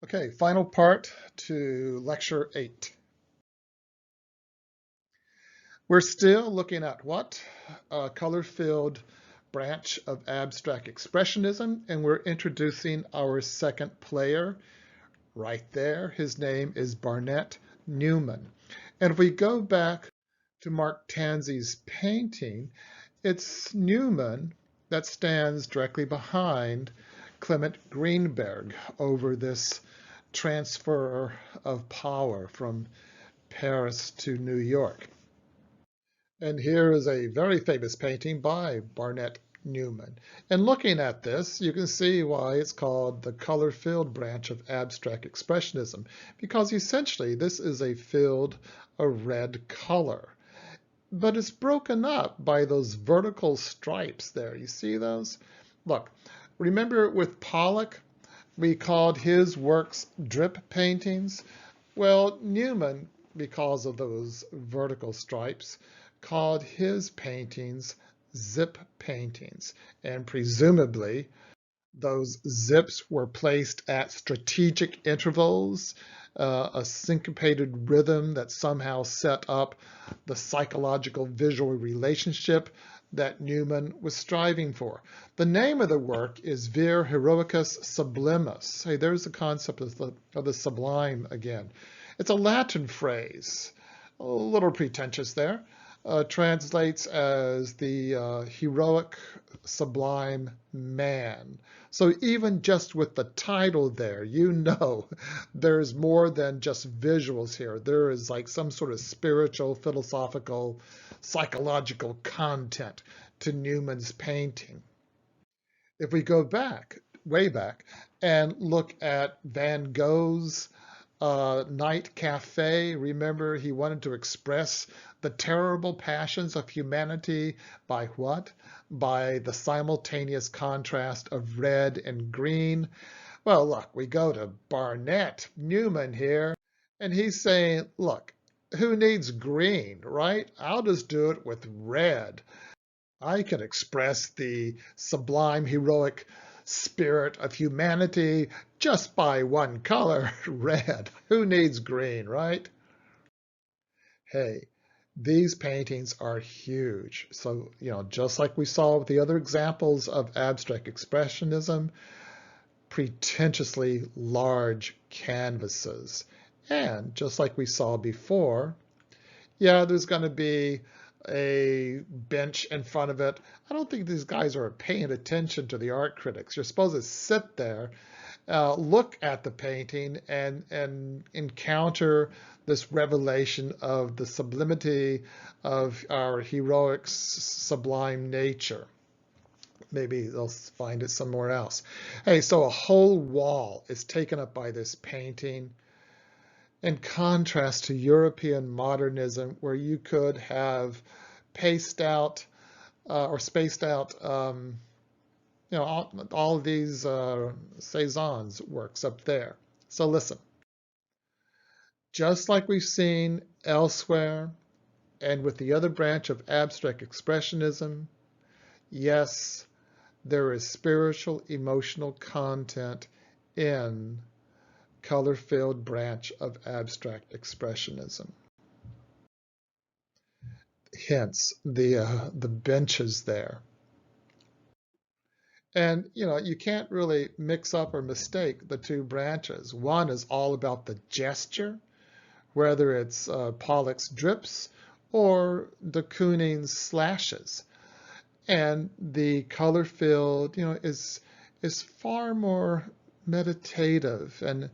Okay, final part to lecture 8. We're still looking at what? A color-filled branch of abstract expressionism, and we're introducing our second player right there. His name is Barnett Newman. And if we go back to Mark Tansey's painting, it's Newman that stands directly behind Clement Greenberg over this transfer of power from Paris to New York. And here is a very famous painting by Barnett Newman. And looking at this, you can see why it's called the color-filled branch of abstract expressionism, because essentially this is a field of red color. But it's broken up by those vertical stripes there. You see those? Look, remember with Pollock, we called his works drip paintings. Well, Newman, because of those vertical stripes, called his paintings zip paintings. And presumably, those zips were placed at strategic intervals, a syncopated rhythm that somehow set up the psychological visual relationship that Newman was striving for. The name of the work is Vir Heroicus Sublimus. Hey, there's the concept of the sublime again. It's a Latin phrase, a little pretentious there. Translates as the heroic sublime man. So even just with the title there, you know there's more than just visuals here. There is like some sort of spiritual, philosophical, psychological content to Newman's painting. If we go back, way back, and look at Van Gogh's Night Cafe, remember he wanted to express the terrible passions of humanity by what? By the simultaneous contrast of red and green. Well, look, we go to Barnett Newman here, and he's saying, look, who needs green, right? I'll just do it with red. I can express the sublime, heroic spirit of humanity just by one color, red. Who needs green, right? Hey, these paintings are huge. So, just like we saw with the other examples of abstract expressionism, pretentiously large canvases. And just like we saw before, yeah, there's going to be a bench in front of it. I don't think these guys are paying attention to the art critics. You're supposed to sit there, look at the painting, and encounter this revelation of the sublimity of our heroic, sublime nature. Maybe they'll find it somewhere else. Hey, so a whole wall is taken up by this painting, in contrast to European modernism, where you could have paced out or spaced out, all of these Cézanne's works up there. So listen, just like we've seen elsewhere and with the other branch of abstract expressionism, yes, there is spiritual, emotional content in color-filled branch of abstract expressionism. Hence the benches there. And you can't really mix up or mistake the two branches. One is all about the gesture, whether it's Pollock's drips or de Kooning's slashes. And the color-filled, is far more meditative and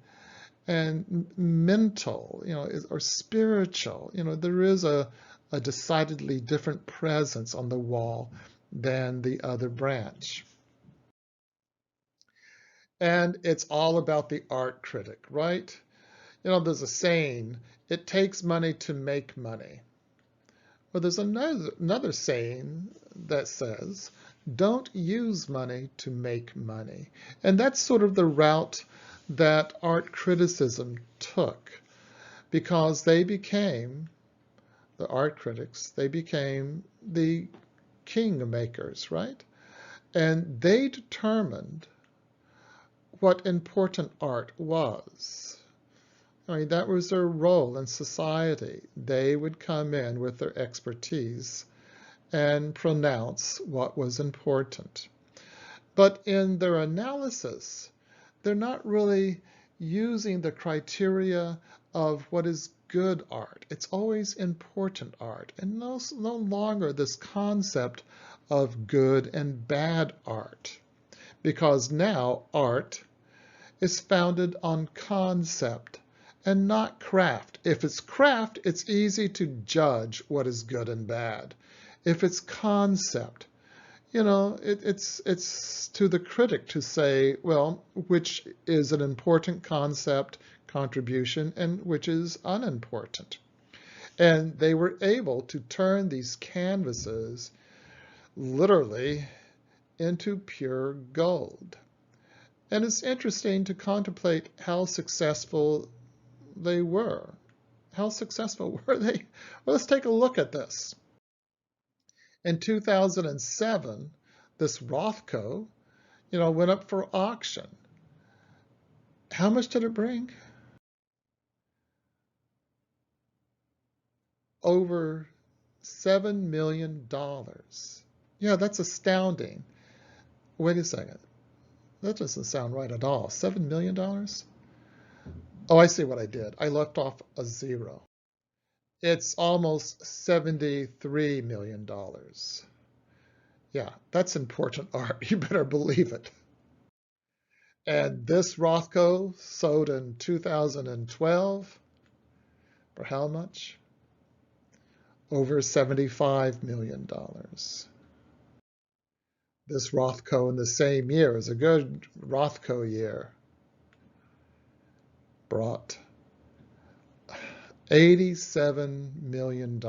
mental, or spiritual. There is a decidedly different presence on the wall than the other branch. And it's all about the art critic, right? There's a saying, it takes money to make money. Well, there's another saying that says, don't use money to make money. And that's sort of the route that art criticism took, because they became, the art critics, they became the king makers, right? And they determined what important art was. I mean, that was their role in society. They would come in with their expertise and pronounce what was important. But in their analysis, they're not really using the criteria of what is good art. It's always important art, and no longer this concept of good and bad art, because now art is founded on concept and not craft. If it's craft, it's easy to judge what is good and bad. If it's concept, you know, it's to the critic to say, well, which is an important concept contribution and which is unimportant. And they were able to turn these canvases literally into pure gold. And it's interesting to contemplate how successful they were. How successful were they? Well, let's take a look at this. In 2007, this Rothko, went up for auction. How much did it bring? Over $7 million. Yeah, that's astounding. Wait a second. That doesn't sound right at all. $7 million? Oh, I see what I did. I left off a zero. It's almost $73 million. Yeah, that's important art. You better believe it. And this Rothko sold in 2012 for how much? Over $75 million. This Rothko in the same year, is a good Rothko year, brought $87 million.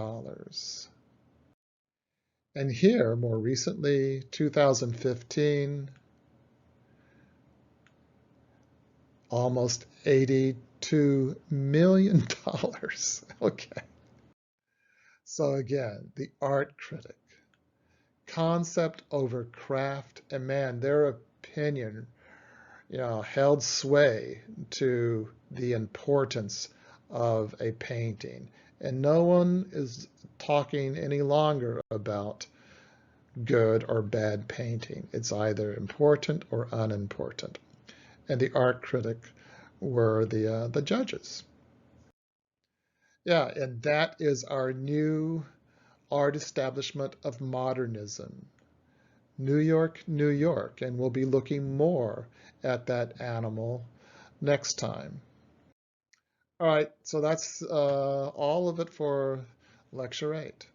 And here, more recently, 2015, almost $82 million. Okay. So again, the art critic, concept over craft, and man, their opinion, held sway to the importance of a painting. And no one is talking any longer about good or bad painting. It's either important or unimportant. And the art critic were the judges. Yeah, and that is our new art establishment of modernism. New York, New York, and we'll be looking more at that animal next time. All right, so that's all of it for Lecture 8.